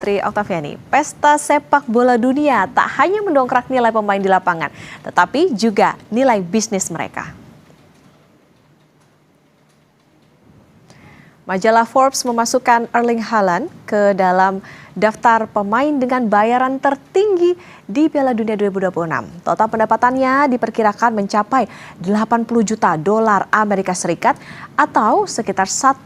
Fitri Oktaviani. Pesta sepak bola dunia tak hanya mendongkrak nilai pemain di lapangan, tetapi juga nilai bisnis mereka. Majalah Forbes memasukkan Erling Haaland ke dalam daftar pemain dengan bayaran tertinggi di Piala Dunia 2026. Total pendapatannya diperkirakan mencapai 80 juta dolar Amerika Serikat atau sekitar 1,4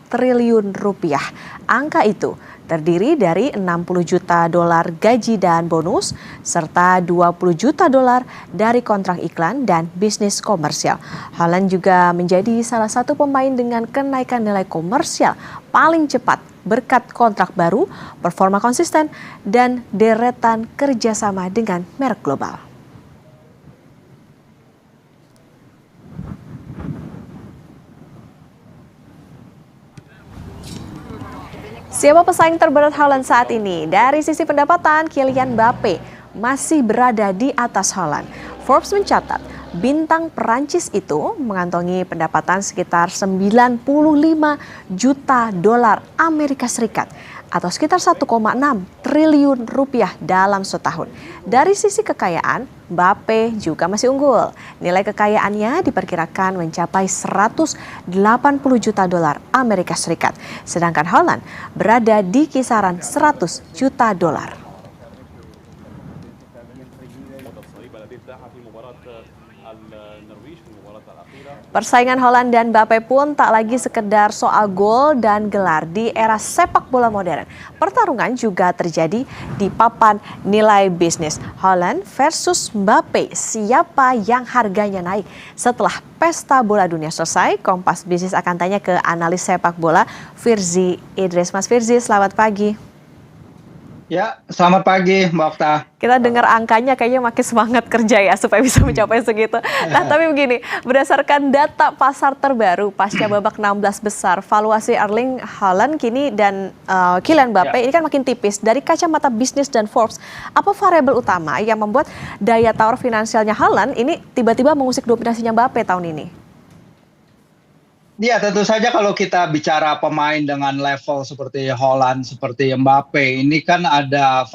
triliun rupiah. Angka itu terdiri dari 60 juta dolar gaji dan bonus, serta 20 juta dolar dari kontrak iklan dan bisnis komersial. Haaland juga menjadi salah satu pemain dengan kenaikan nilai komersial paling cepat berkat kontrak baru, performa konsisten, dan deretan kerjasama dengan merek global. Siapa pesaing terberat Haaland saat ini? Dari sisi pendapatan, Kylian Mbappe masih berada di atas Haaland. Forbes mencatat, bintang Perancis itu mengantongi pendapatan sekitar 95 juta dolar Amerika Serikat atau sekitar 1,6 triliun rupiah dalam setahun. Dari sisi kekayaan, Mbappe juga masih unggul. Nilai kekayaannya diperkirakan mencapai 180 juta dolar Amerika Serikat. Sedangkan Haaland berada di kisaran 100 juta dolar. Persaingan Haaland dan Mbappe pun tak lagi sekedar soal gol dan gelar di era sepak bola modern. Pertarungan juga terjadi di papan nilai bisnis. Haaland versus Mbappe, siapa yang harganya naik? Setelah pesta bola dunia selesai, Kompas Bisnis akan tanya ke analis sepak bola Firzi Idris. Mas Firzi, selamat pagi. Ya, selamat pagi Mbak Okta. Kita dengar angkanya kayaknya makin semangat kerja ya supaya bisa mencapai segitu. Nah tapi begini, berdasarkan data pasar terbaru pasca babak 16 besar, valuasi Erling Haaland kini dan Kylian Mbappe ini kan makin tipis. Dari kacamata bisnis dan Forbes, apa variabel utama yang membuat daya tawar finansialnya Haaland ini tiba-tiba mengusik dominasinya Mbappe tahun ini? Ya, tentu saja kalau kita bicara pemain dengan level seperti Haaland, seperti Mbappe, ini kan ada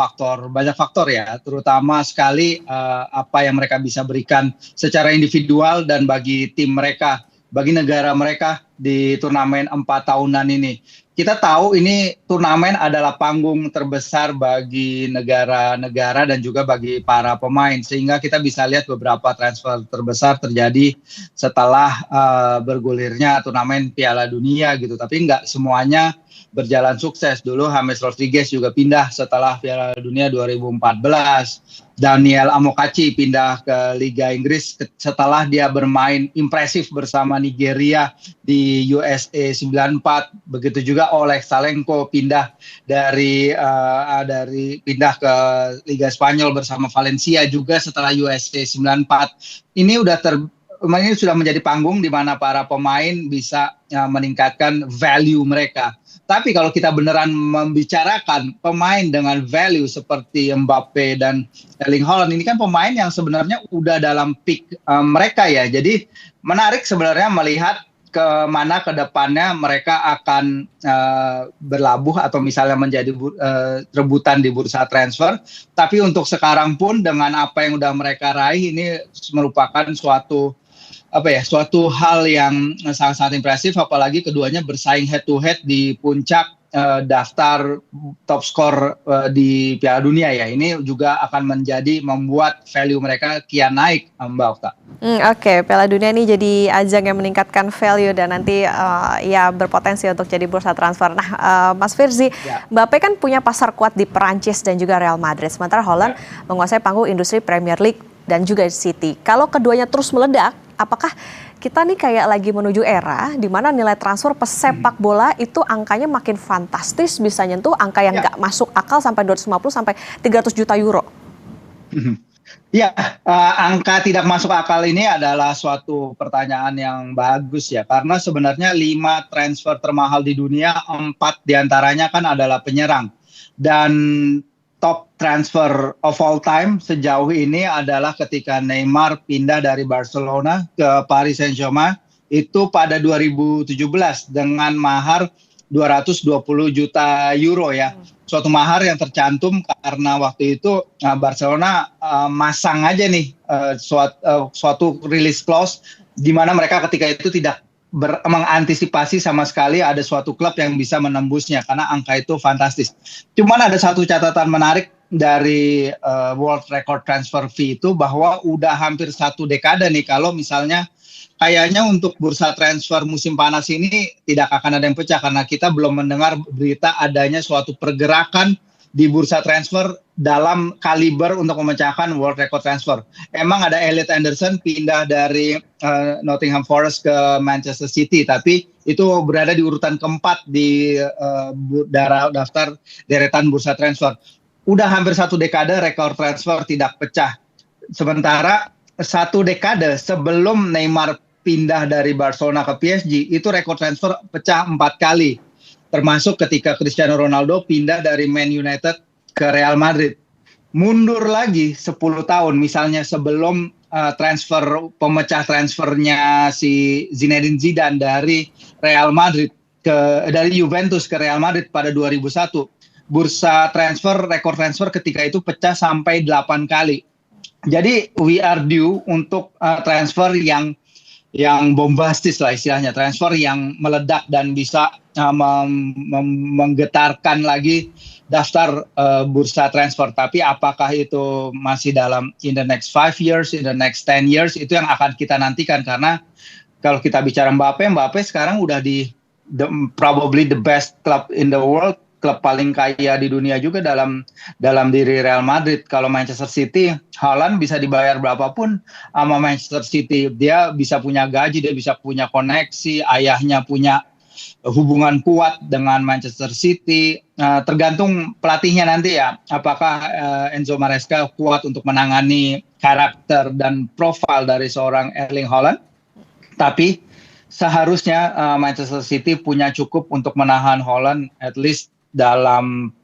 banyak faktor ya, terutama sekali apa yang mereka bisa berikan secara individual dan bagi tim mereka, bagi negara mereka di turnamen 4 tahunan ini. Kita tahu ini turnamen adalah panggung terbesar bagi negara-negara dan juga bagi para pemain. Sehingga kita bisa lihat beberapa transfer terbesar terjadi setelah bergulirnya turnamen Piala Dunia gitu. Tapi nggak semuanya berjalan sukses. Dulu James Rodriguez juga pindah setelah Piala Dunia 2014. Daniel Amokachi pindah ke Liga Inggris setelah dia bermain impresif bersama Nigeria di USA 94. Begitu juga Oleg Salenko pindah pindah ke Liga Spanyol bersama Valencia juga setelah USA 94. Ini sudah menjadi panggung di mana para pemain bisa meningkatkan value mereka. Tapi kalau kita beneran membicarakan pemain dengan value seperti Mbappe dan Erling Haaland, ini kan pemain yang sebenarnya udah dalam peak mereka ya. Jadi menarik sebenarnya melihat kemana ke depannya mereka akan berlabuh atau misalnya menjadi rebutan di bursa transfer. Tapi untuk sekarang pun dengan apa yang udah mereka raih, ini merupakan suatu hal yang sangat-sangat impresif, apalagi keduanya bersaing head to head di puncak daftar top skor di Piala Dunia ya. Ini juga akan membuat value mereka kian naik, Mbak Okta. Oke, Piala Dunia ini jadi ajang yang meningkatkan value dan nanti ya berpotensi untuk jadi bursa transfer. Nah, Mas Firzi, Mbappe kan punya pasar kuat di Perancis dan juga Real Madrid, sementara Haaland menguasai panggung industri Premier League dan juga City. Kalau keduanya terus meledak, apakah kita nih kayak lagi menuju era di mana nilai transfer pesepak bola itu angkanya makin fantastis, bisa nyentuh angka yang nggak masuk akal sampai 250 sampai 300 juta euro? Ya, angka tidak masuk akal ini adalah suatu pertanyaan yang bagus ya, karena sebenarnya 5 transfer termahal di dunia, 4 diantaranya kan adalah penyerang. Dan top transfer of all time sejauh ini adalah ketika Neymar pindah dari Barcelona ke Paris Saint-Germain itu pada 2017 dengan mahar 220 juta euro ya. suatu mahar yang tercantum karena waktu itu Barcelona masang aja nih suatu release clause di mana mereka ketika itu tidak mengantisipasi sama sekali ada suatu klub yang bisa menembusnya karena angka itu fantastis. Cuman ada satu catatan menarik dari World Record Transfer Fee itu bahwa udah hampir 1 dekade nih kalau misalnya kayaknya untuk bursa transfer musim panas ini tidak akan ada yang pecah karena kita belum mendengar berita adanya suatu pergerakan di bursa transfer dalam kaliber untuk memecahkan world record transfer. Emang ada Elliot Anderson pindah dari Nottingham Forest ke Manchester City, tapi itu berada di urutan keempat di daftar deretan bursa transfer. Udah hampir 1 dekade rekor transfer tidak pecah. Sementara 1 dekade sebelum Neymar pindah dari Barcelona ke PSG, itu rekor transfer pecah 4 kali. Termasuk ketika Cristiano Ronaldo pindah dari Man United ke Real Madrid. Mundur lagi 10 tahun, misalnya sebelum pemecah transfernya si Zinedine Zidane dari Real Madrid dari Juventus ke Real Madrid pada 2001. Bursa transfer, rekor transfer ketika itu pecah sampai 8 kali. Jadi we are due untuk transfer yang bombastis lah istilahnya, transfer yang meledak dan bisa menggetarkan lagi daftar bursa transfer. Tapi apakah itu masih dalam in the next 5 years, in the next 10 years, itu yang akan kita nantikan. Karena kalau kita bicara Mbappe sekarang udah di probably the best club in the world, klub paling kaya di dunia juga dalam diri Real Madrid. Kalau Manchester City, Haaland bisa dibayar berapapun sama Manchester City. Dia bisa punya gaji, dia bisa punya koneksi, ayahnya punya hubungan kuat dengan Manchester City. Tergantung pelatihnya nanti ya, apakah Enzo Maresca kuat untuk menangani karakter dan profil dari seorang Erling Haaland. Tapi seharusnya Manchester City punya cukup untuk menahan Haaland at least dalam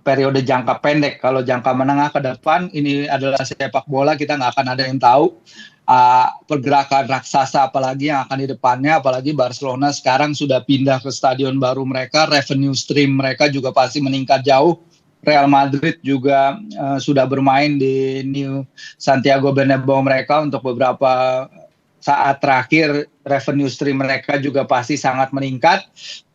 periode jangka pendek. Kalau jangka menengah ke depan, ini adalah sepak bola, kita nggak akan ada yang tahu pergerakan raksasa apalagi yang akan di depannya. Apalagi Barcelona sekarang sudah pindah ke stadion baru mereka, revenue stream mereka juga pasti meningkat jauh. Real Madrid juga sudah bermain di New Santiago Bernabeu mereka untuk beberapa saat terakhir, revenue stream mereka juga pasti sangat meningkat.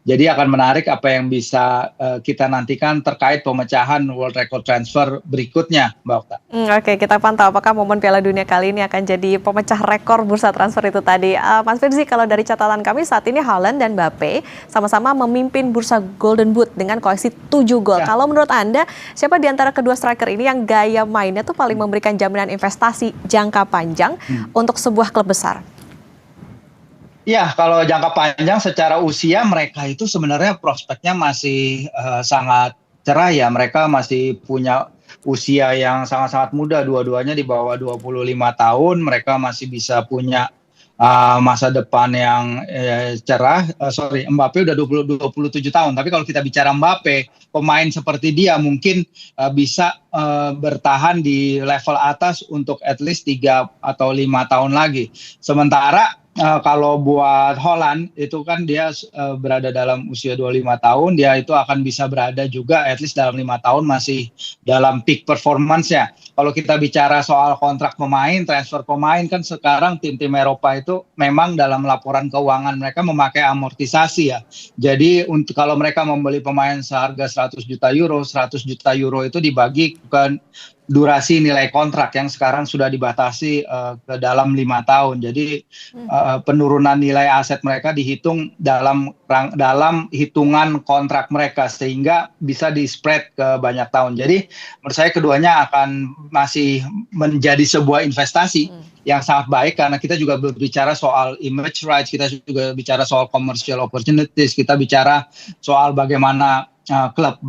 Jadi akan menarik apa yang bisa kita nantikan terkait pemecahan World Record Transfer berikutnya, Mbak Okta. Oke, kita pantau apakah momen Piala Dunia kali ini akan jadi pemecah rekor bursa transfer itu tadi. Mas Firzi, kalau dari catatan kami saat ini Haaland dan Mbappe sama-sama memimpin bursa Golden Boot dengan koleksi 7 gol. Ya. Kalau menurut Anda, siapa di antara kedua striker ini yang gaya mainnya tuh paling memberikan jaminan investasi jangka panjang untuk sebuah klub besar? Ya, kalau jangka panjang secara usia mereka itu sebenarnya prospeknya masih sangat cerah ya. Mereka masih punya usia yang sangat-sangat muda, dua-duanya di bawah 25 tahun. Mereka masih bisa punya masa depan yang cerah. Mbappe udah 27 tahun. Tapi kalau kita bicara Mbappe, pemain seperti dia mungkin bisa bertahan di level atas untuk at least 3 atau 5 tahun lagi. Sementara kalau buat Haaland itu kan dia berada dalam usia 25 tahun, dia itu akan bisa berada juga at least dalam 5 tahun masih dalam peak performance-nya. Kalau kita bicara soal kontrak pemain, transfer pemain, kan sekarang tim-tim Eropa itu memang dalam laporan keuangan mereka memakai amortisasi ya. Jadi kalau mereka membeli pemain seharga 100 juta euro, 100 juta euro itu dibagi ke durasi nilai kontrak yang sekarang sudah dibatasi ke dalam 5 tahun. Jadi penurunan nilai aset mereka dihitung dalam hitungan kontrak mereka sehingga bisa di-spread ke banyak tahun. Jadi menurut saya keduanya akan masih menjadi sebuah investasi yang sangat baik karena kita juga berbicara soal image rights, kita juga bicara soal commercial opportunities, kita bicara soal bagaimana klub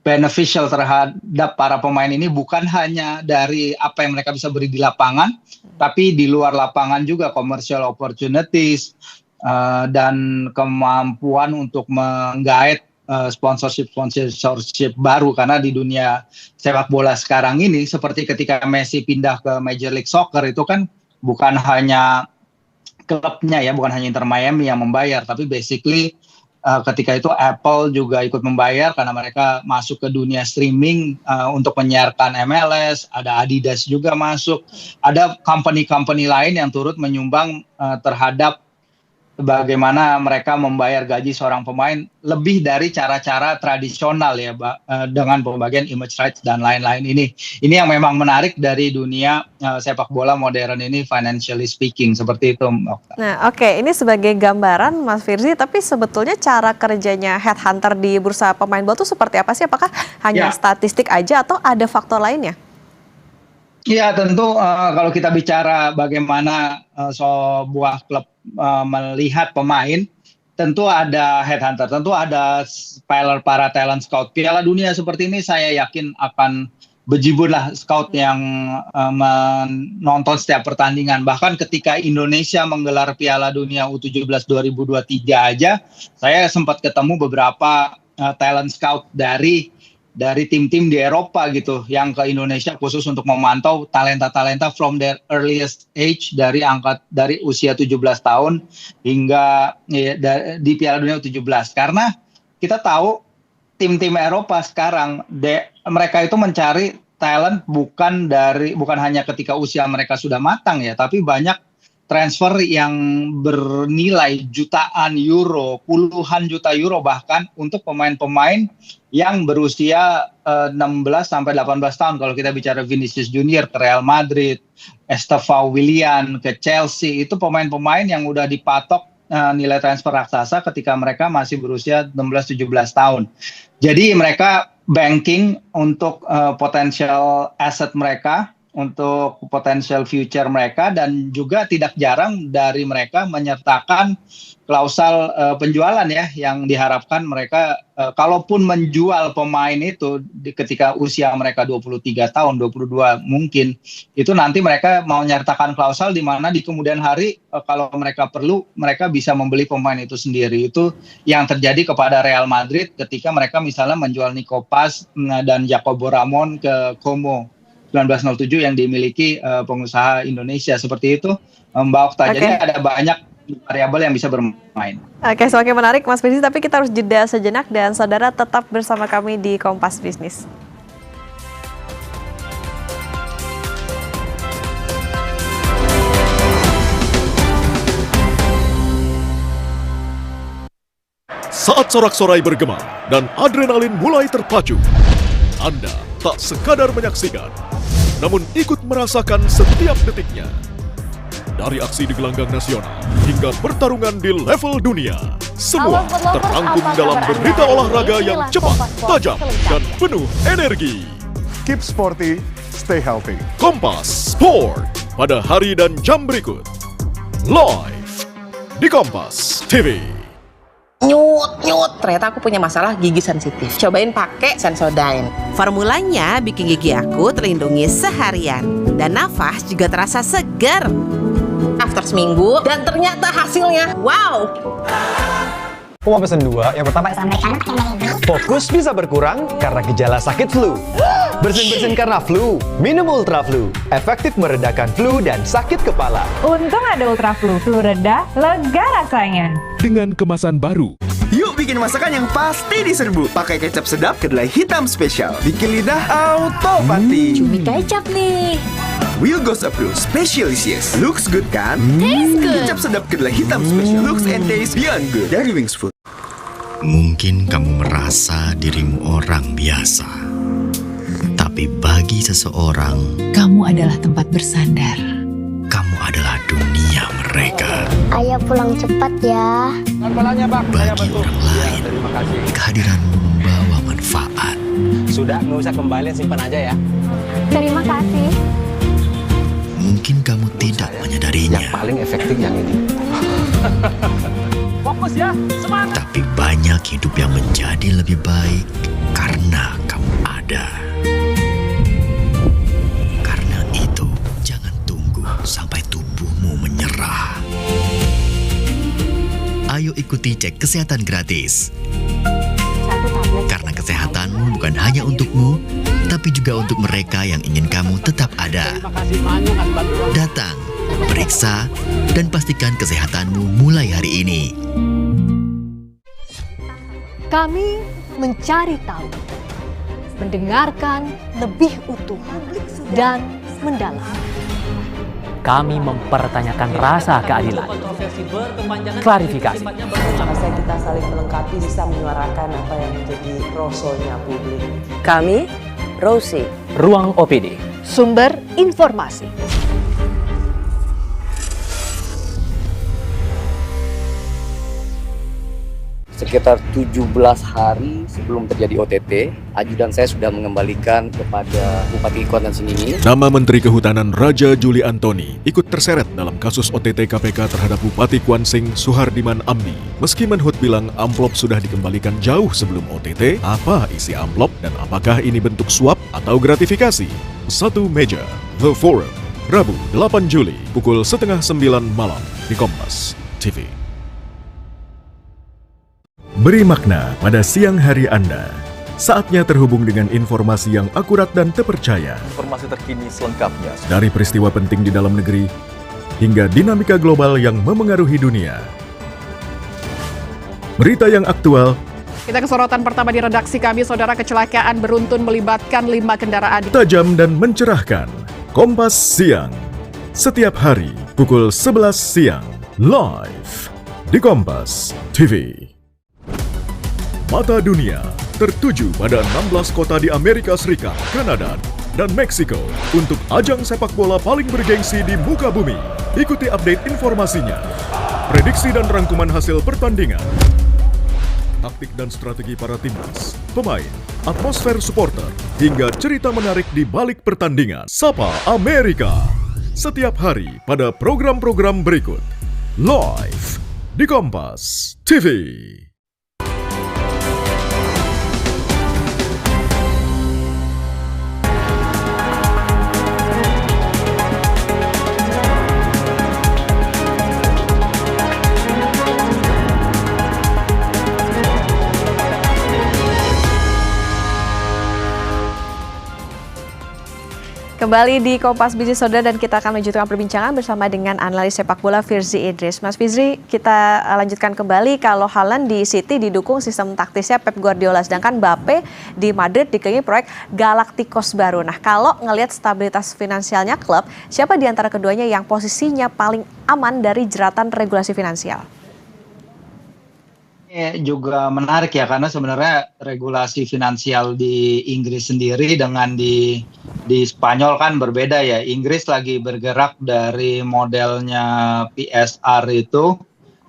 beneficial terhadap para pemain ini bukan hanya dari apa yang mereka bisa beri di lapangan, tapi di luar lapangan juga commercial opportunities dan kemampuan untuk menggait sponsorship baru. Karena di dunia sepak bola sekarang ini seperti ketika Messi pindah ke Major League Soccer itu kan bukan hanya klubnya ya, bukan hanya Inter Miami yang membayar, tapi basically ketika itu Apple juga ikut membayar karena mereka masuk ke dunia streaming untuk menyiarkan MLS, ada Adidas juga masuk, ada company-company lain yang turut menyumbang terhadap bagaimana mereka membayar gaji seorang pemain lebih dari cara-cara tradisional ya, dengan pembagian image rights dan lain-lain ini. Ini yang memang menarik dari dunia sepak bola modern ini, financially speaking, seperti itu, Mbak Okta. Nah, oke, ini sebagai gambaran Mas Firzi, tapi sebetulnya cara kerjanya headhunter di bursa pemain bola itu seperti apa sih? Apakah hanya statistik aja atau ada faktor lainnya? Iya, tentu kalau kita bicara bagaimana sebuah klub melihat pemain, tentu ada headhunter, tentu ada para talent scout. Piala Dunia seperti ini saya yakin akan bejibun lah scout yang menonton setiap pertandingan. Bahkan ketika Indonesia menggelar Piala Dunia U17 2023 aja, saya sempat ketemu beberapa talent scout dari tim-tim di Eropa gitu yang ke Indonesia khusus untuk memantau talenta-talenta from their earliest age dari usia 17 tahun hingga di Piala Dunia U17. Karena kita tahu tim-tim Eropa sekarang mereka itu mencari talent bukan hanya ketika usia mereka sudah matang ya, tapi banyak transfer yang bernilai jutaan euro, puluhan juta euro bahkan untuk pemain-pemain yang berusia 16 sampai 18 tahun. Kalau kita bicara Vinicius Junior ke Real Madrid, Estevao Willian ke Chelsea, itu pemain-pemain yang udah dipatok nilai transfer raksasa ketika mereka masih berusia 16-17 tahun. Jadi mereka banking untuk potensial asset mereka, untuk potensial future mereka, dan juga tidak jarang dari mereka menyertakan klausal penjualan ya, yang diharapkan mereka kalaupun menjual pemain itu ketika usia mereka 23 tahun, 22 mungkin, itu nanti mereka mau menyertakan klausal di mana di kemudian hari kalau mereka perlu, mereka bisa membeli pemain itu sendiri. Itu yang terjadi kepada Real Madrid ketika mereka misalnya menjual Nico Paz dan Jacobo Ramon ke Como 1907 yang dimiliki pengusaha Indonesia. Seperti itu, Mbak Okta. Jadi ada banyak variabel yang bisa bermain. Oke, semakin menarik Mas Firzi, tapi kita harus jeda sejenak dan saudara tetap bersama kami di Kompas Bisnis. Saat sorak-sorai bergema dan adrenalin mulai terpacu, Anda tak sekadar menyaksikan, namun ikut merasakan setiap detiknya. Dari aksi di gelanggang nasional hingga pertarungan di level dunia, semua terangkum dalam berita olahraga yang cepat, tajam, dan penuh energi. Keep sporty, stay healthy. Kompas Sport pada hari dan jam berikut. Live di Kompas TV. Nyut, ternyata aku punya masalah gigi sensitif. Cobain pakai Sensodyne. Formulanya bikin gigi aku terlindungi seharian. Dan nafas juga terasa segar. After seminggu, dan ternyata hasilnya, wow! Aku mau pesen 2, yang pertama fokus bisa berkurang karena gejala sakit flu. Bersin-bersin karena flu, minum Ultra Flu. Efektif meredakan flu dan sakit kepala. Untung ada Ultra Flu, flu reda, lega rasanya. Dengan kemasan baru. Yuk bikin masakan yang pasti diserbu. Pakai kecap sedap kedelai hitam spesial. Bikin lidah auto pati. Cumi kecap nih. Will Goes Approved Specialisius. Looks good kan? Taste good. Kecap sedap kedelai hitam spesial. Looks and taste beyond good. Dari Wings Food. Mungkin kamu merasa dirimu orang biasa. Tapi bagi seseorang, Kamu adalah tempat bersandar. kamu adalah dunia mereka. Ayah pulang cepat ya. Bagi orang lain, kehadiranmu membawa manfaat. Sudah, nggak usah kembali, simpan aja ya. Terima kasih. Mungkin kamu tidak menyadarinya. Yang paling efektif yang ini. Fokus ya, semangat. Tapi banyak hidup yang menjadi lebih baik karena kamu ada. Karena itu, jangan tunggu sampai tubuhmu menyerah. Ayo ikuti cek kesehatan gratis. Karena kesehatanmu bukan hanya untukmu, tapi juga untuk mereka yang ingin kamu tetap ada. Datang, periksa, dan pastikan kesehatanmu mulai hari ini. Kami mencari tahu, mendengarkan lebih utuh dan mendalam. Kami mempertanyakan rasa keadilan. Klarifikasi. Rasanya kita saling melengkapi, bisa menyuarakan apa yang menjadi rosonya publik. Kami, Rosi. Ruang OPD. Sumber informasi. Sekitar 17 hari sebelum terjadi OTT, ajudan saya sudah mengembalikan kepada Bupati Kuantan Sengingi. Nama Menteri Kehutanan Raja Juli Antoni ikut terseret dalam kasus OTT KPK terhadap Bupati Kuansing Suhardiman Amdi. Meski Menhut bilang amplop sudah dikembalikan jauh sebelum OTT, apa isi amplop dan apakah ini bentuk suap atau gratifikasi? Satu meja, The Forum, Rabu 8 Juli, pukul 8:30 malam di Kompas TV. Beri makna pada siang hari Anda. Saatnya terhubung dengan informasi yang akurat dan terpercaya. Informasi terkini selengkapnya. Dari peristiwa penting di dalam negeri, hingga dinamika global yang memengaruhi dunia. Berita yang aktual. Kita ke sorotan pertama di redaksi kami, saudara. Kecelakaan beruntun melibatkan 5 kendaraan. Tajam dan mencerahkan. Kompas Siang. Setiap hari, pukul 11 siang. Live di Kompas TV. Mata dunia tertuju pada 16 kota di Amerika Serikat, Kanada, dan Meksiko untuk ajang sepak bola paling bergengsi di muka bumi. Ikuti update informasinya, prediksi dan rangkuman hasil pertandingan, taktik dan strategi para timnas, pemain, atmosfer supporter, hingga cerita menarik di balik pertandingan. Sapa Amerika! Setiap hari pada program-program berikut. Live di Kompas TV. Kembali di Kompas Bisnis Saudara, dan kita akan melanjutkan perbincangan bersama dengan analis sepak bola Firzi Idris. Mas Firzi, kita lanjutkan kembali. Kalau Haaland di City didukung sistem taktisnya Pep Guardiola, sedangkan Mbappe di Madrid dikelilingi proyek Galacticos baru. Nah, kalau ngelihat stabilitas finansialnya klub, siapa di antara keduanya yang posisinya paling aman dari jeratan regulasi finansial? Juga menarik ya, karena sebenarnya regulasi finansial di Inggris sendiri dengan di Spanyol kan berbeda ya. Inggris lagi bergerak dari modelnya PSR itu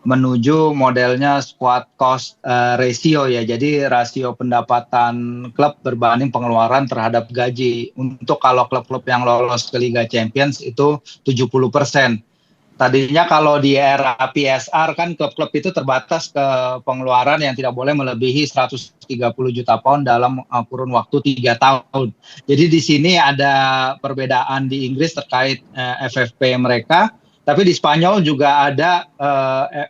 menuju modelnya squad cost ratio ya. Jadi rasio pendapatan klub berbanding pengeluaran terhadap gaji. Untuk kalau klub-klub yang lolos ke Liga Champions itu 70%. Tadinya kalau di era PSR kan klub-klub itu terbatas ke pengeluaran yang tidak boleh melebihi 130 juta pound dalam kurun waktu 3 tahun. Jadi di sini ada perbedaan di Inggris terkait FFP mereka, tapi di Spanyol juga ada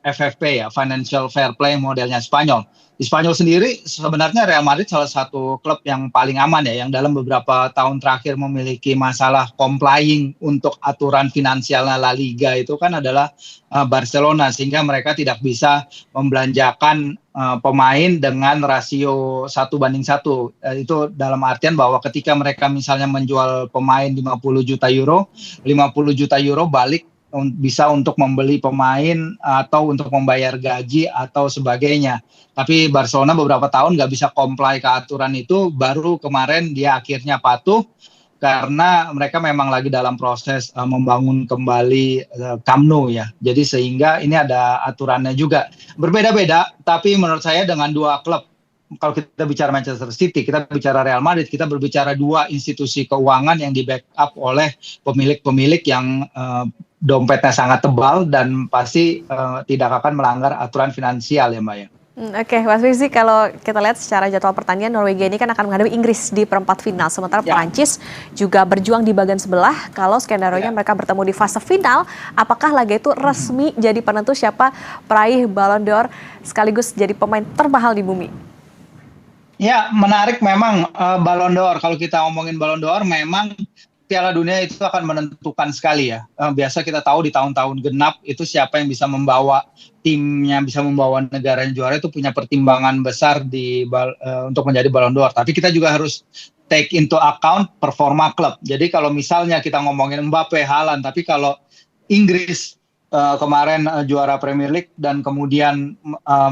FFP ya, Financial Fair Play modelnya Spanyol. Di Spanyol sendiri sebenarnya Real Madrid salah satu klub yang paling aman ya, yang dalam beberapa tahun terakhir memiliki masalah complying untuk aturan finansial La Liga itu kan adalah Barcelona, sehingga mereka tidak bisa membelanjakan pemain dengan rasio 1:1. Itu dalam artian bahwa ketika mereka misalnya menjual pemain 50 juta euro, 50 juta euro balik bisa untuk membeli pemain atau untuk membayar gaji atau sebagainya. Tapi Barcelona beberapa tahun nggak bisa comply ke aturan itu, baru kemarin dia akhirnya patuh karena mereka memang lagi dalam proses membangun kembali Camp Nou ya. Jadi sehingga ini ada aturannya juga. Berbeda-beda, tapi menurut saya dengan dua klub, kalau kita bicara Manchester City, kita bicara Real Madrid, kita berbicara dua institusi keuangan yang di-backup oleh pemilik-pemilik yang dompetnya sangat tebal dan pasti tidak akan melanggar aturan finansial ya Mbak ya. Oke, Mas Firzi, kalau kita lihat secara jadwal pertandingan, Norwegia ini kan akan menghadapi Inggris di perempat final. Sementara Prancis juga berjuang di bagian sebelah. Kalau skenario-nya mereka bertemu di fase final, apakah laga itu resmi jadi penentu siapa peraih Ballon d'Or sekaligus jadi pemain termahal di bumi? Ya, menarik memang Ballon d'Or. Kalau kita ngomongin Ballon d'Or, memang Piala Dunia itu akan menentukan sekali ya. Biasa kita tahu di tahun-tahun genap itu siapa yang bisa membawa timnya, bisa membawa negara yang juara itu punya pertimbangan besar untuk menjadi Ballon d'Or. Tapi kita juga harus take into account performa klub. Jadi kalau misalnya kita ngomongin Mbappe, Haaland, tapi kalau Inggris kemarin juara Premier League dan kemudian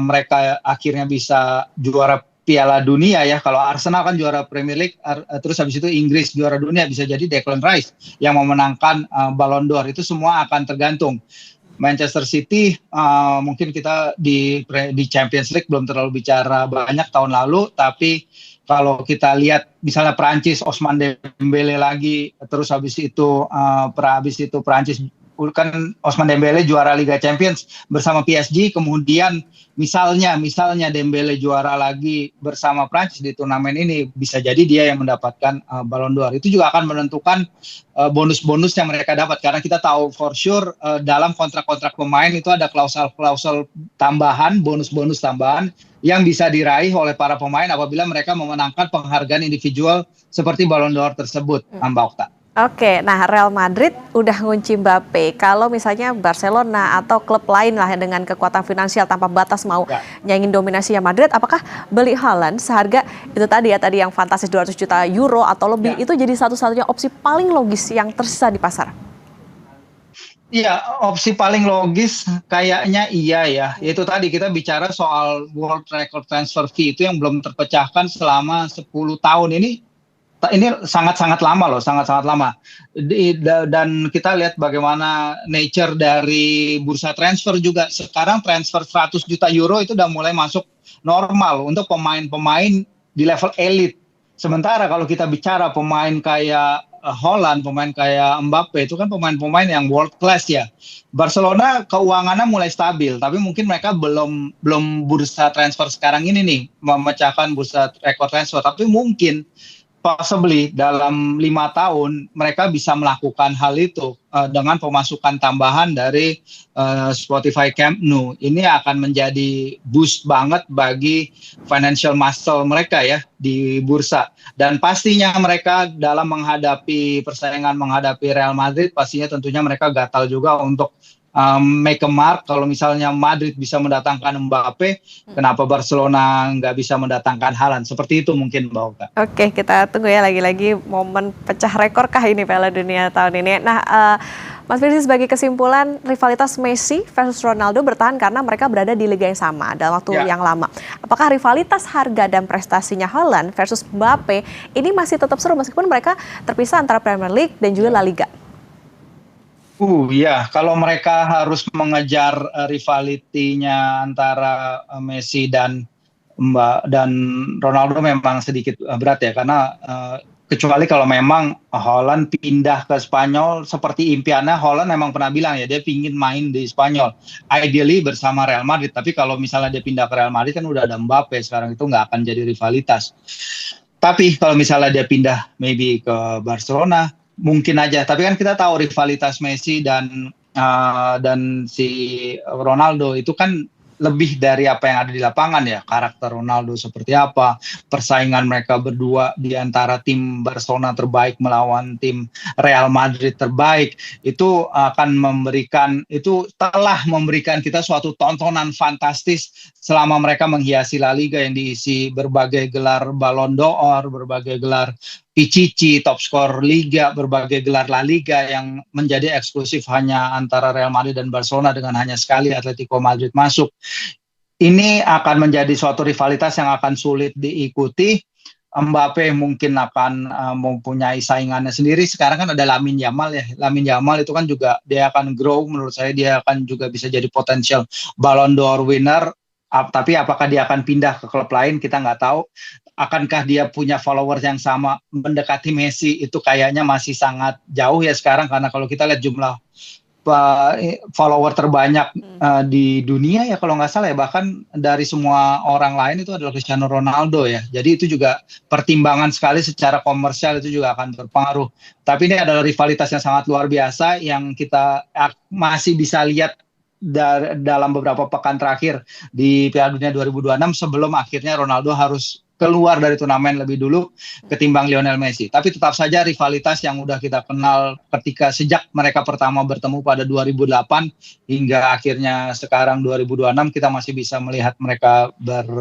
mereka akhirnya bisa juara Piala Dunia ya. Kalau Arsenal kan juara Premier League, terus habis itu Inggris juara dunia, bisa jadi Declan Rice yang memenangkan Ballon d'Or. Itu semua akan tergantung. Manchester City mungkin kita di Champions League belum terlalu bicara banyak tahun lalu, tapi kalau kita lihat misalnya Prancis, Ousmane Dembele lagi, terus habis itu Prancis kan Ousmane Dembele juara Liga Champions bersama PSG, kemudian misalnya Dembele juara lagi bersama Prancis di turnamen ini, bisa jadi dia yang mendapatkan Ballon d'Or. Itu juga akan menentukan bonus-bonus yang mereka dapat, karena kita tahu for sure dalam kontrak-kontrak pemain itu ada klausul-klausul tambahan, bonus-bonus tambahan yang bisa diraih oleh para pemain apabila mereka memenangkan penghargaan individual seperti Ballon d'Or tersebut, Mbak Okta. Oke, nah Real Madrid udah ngunci Mbappe. Kalau misalnya Barcelona atau klub lain lah dengan kekuatan finansial tanpa batas mau nyaingin dominasinya Madrid, apakah beli Haaland seharga itu tadi yang fantastis 200 juta euro atau lebih itu jadi satu-satunya opsi paling logis yang tersisa di pasar? Iya, opsi paling logis kayaknya iya ya. Itu tadi kita bicara soal world record transfer fee itu yang belum terpecahkan selama 10 tahun ini sangat-sangat lama loh, sangat-sangat lama. Dan kita lihat bagaimana nature dari bursa transfer juga. Sekarang transfer 100 juta euro itu udah mulai masuk normal untuk pemain-pemain di level elit. Sementara kalau kita bicara pemain kayak Haaland, pemain kayak Mbappe, itu kan pemain-pemain yang world class ya. Barcelona keuangannya mulai stabil, tapi mungkin mereka belum bursa transfer sekarang ini nih memecahkan bursa rekor transfer. Tapi mungkin possibly dalam 5 tahun mereka bisa melakukan hal itu dengan pemasukan tambahan dari Spotify Camp Nou. Ini akan menjadi boost banget bagi financial muscle mereka ya di bursa. Dan pastinya mereka dalam menghadapi persaingan menghadapi Real Madrid, pastinya tentunya mereka gatal juga untuk make a mark. Kalau misalnya Madrid bisa mendatangkan Mbappe, kenapa Barcelona nggak bisa mendatangkan Haaland? Seperti itu mungkin, Mbak Oka. Oke, kita tunggu ya lagi-lagi momen pecah rekor kah ini Piala Dunia tahun ini. Nah, Mas Firly, sebagai kesimpulan, rivalitas Messi versus Ronaldo bertahan karena mereka berada di liga yang sama dalam waktu yang lama. Apakah rivalitas harga dan prestasinya Haaland versus Mbappe ini masih tetap seru meskipun mereka terpisah antara Premier League dan juga La Liga? Ya, kalau mereka harus mengejar rivalitinya antara Messi dan Ronaldo memang sedikit berat ya, karena kecuali kalau memang Haaland pindah ke Spanyol seperti impiannya. Haaland memang pernah bilang ya, dia pingin main di Spanyol, ideally bersama Real Madrid. Tapi kalau misalnya dia pindah ke Real Madrid kan udah ada Mbappe, sekarang itu nggak akan jadi rivalitas. Tapi kalau misalnya dia pindah maybe ke Barcelona, mungkin aja. Tapi kan kita tahu rivalitas Messi dan si Ronaldo itu kan lebih dari apa yang ada di lapangan ya. Karakter Ronaldo seperti apa, persaingan mereka berdua di antara tim Barcelona terbaik melawan tim Real Madrid terbaik, itu telah memberikan kita suatu tontonan fantastis selama mereka menghiasi La Liga yang diisi berbagai gelar Ballon d'Or, berbagai gelar Pichichi, top skor Liga, berbagai gelar La Liga yang menjadi eksklusif hanya antara Real Madrid dan Barcelona dengan hanya sekali Atletico Madrid masuk. Ini akan menjadi suatu rivalitas yang akan sulit diikuti. Mbappe mungkin akan mempunyai saingannya sendiri. Sekarang kan ada Lamine Yamal ya. Lamine Yamal itu kan juga dia akan grow, menurut saya dia akan juga bisa jadi potensial Ballon d'Or winner. Tapi apakah dia akan pindah ke klub lain, kita nggak tahu. Akankah dia punya followers yang sama mendekati Messi, itu kayaknya masih sangat jauh ya sekarang, karena kalau kita lihat jumlah follower terbanyak di dunia ya kalau nggak salah ya, bahkan dari semua orang lain itu adalah Cristiano Ronaldo ya. Jadi itu juga pertimbangan sekali secara komersial, itu juga akan berpengaruh. Tapi ini adalah rivalitas yang sangat luar biasa yang kita masih bisa lihat dalam beberapa pekan terakhir di Piala Dunia 2026 sebelum akhirnya Ronaldo harus keluar dari turnamen lebih dulu ketimbang Lionel Messi. Tapi tetap saja rivalitas yang udah kita kenal ketika sejak mereka pertama bertemu pada 2008 hingga akhirnya sekarang 2026 kita masih bisa melihat mereka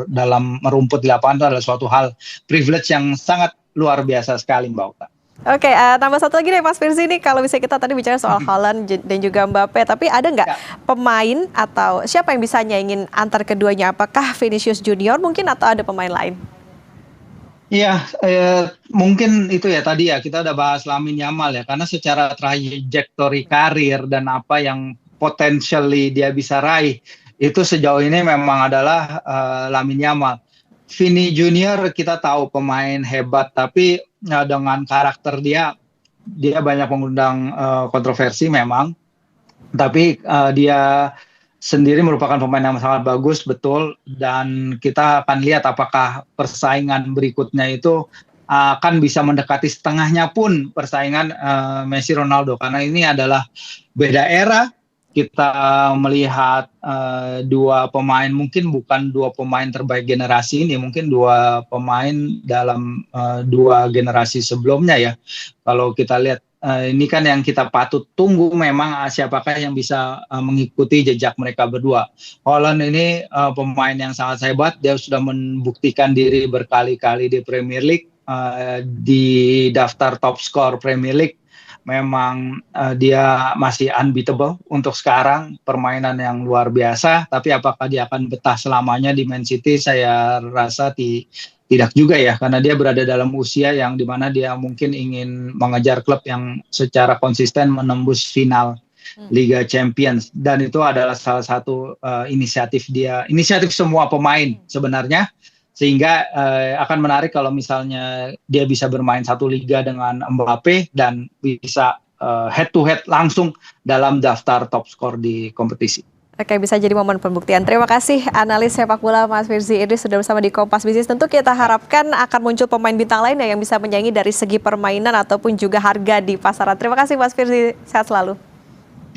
dalam merumput di lapangan. Itu adalah suatu hal privilege yang sangat luar biasa sekali, Mbak Okta. Oke, tambah satu lagi deh Mas Firzi nih, kalau misalnya kita tadi bicara soal Haaland dan juga Mbappe, tapi ada nggak pemain atau siapa yang bisa nyaingin antar keduanya? Apakah Vinicius Junior mungkin atau ada pemain lain? Iya, mungkin itu ya tadi ya kita udah bahas Lamine Yamal ya, karena secara trajektori karir dan apa yang potentially dia bisa raih itu sejauh ini memang adalah Lamine Yamal. Vini Junior kita tahu pemain hebat, tapi dengan karakter dia banyak mengundang kontroversi memang. Tapi dia sendiri merupakan pemain yang sangat bagus, betul. Dan kita akan lihat apakah persaingan berikutnya itu akan bisa mendekati setengahnya pun persaingan Messi Ronaldo. Karena ini adalah beda era. Kita melihat dua pemain, mungkin bukan dua pemain terbaik generasi ini, mungkin dua pemain dalam dua generasi sebelumnya ya. Kalau kita lihat ini kan yang kita patut tunggu memang siapakah yang bisa mengikuti jejak mereka berdua. Haaland ini pemain yang sangat hebat, dia sudah membuktikan diri berkali-kali di Premier League, di daftar top skor Premier League. Memang dia masih unbeatable untuk sekarang, permainan yang luar biasa, tapi apakah dia akan betah selamanya di Man City, saya rasa tidak juga ya, karena dia berada dalam usia yang dimana dia mungkin ingin mengejar klub yang secara konsisten menembus final Liga Champions, dan itu adalah salah satu inisiatif semua pemain sebenarnya. Sehingga akan menarik kalau misalnya dia bisa bermain satu liga dengan Mbappe dan bisa head to head langsung dalam daftar top skor di kompetisi. Oke, bisa jadi momen pembuktian. Terima kasih analis sepak bola Mas Firzi Idris sudah bersama di Kompas Bisnis. Tentu kita harapkan akan muncul pemain bintang lainnya yang bisa menyaingi dari segi permainan ataupun juga harga di pasaran. Terima kasih Mas Firzi, sehat selalu.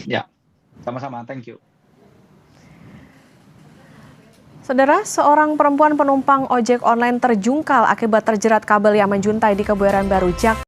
Ya, sama-sama, thank you. Saudara, seorang perempuan penumpang ojek online terjungkal akibat terjerat kabel yang menjuntai di Kebayoran Baru, Jakarta.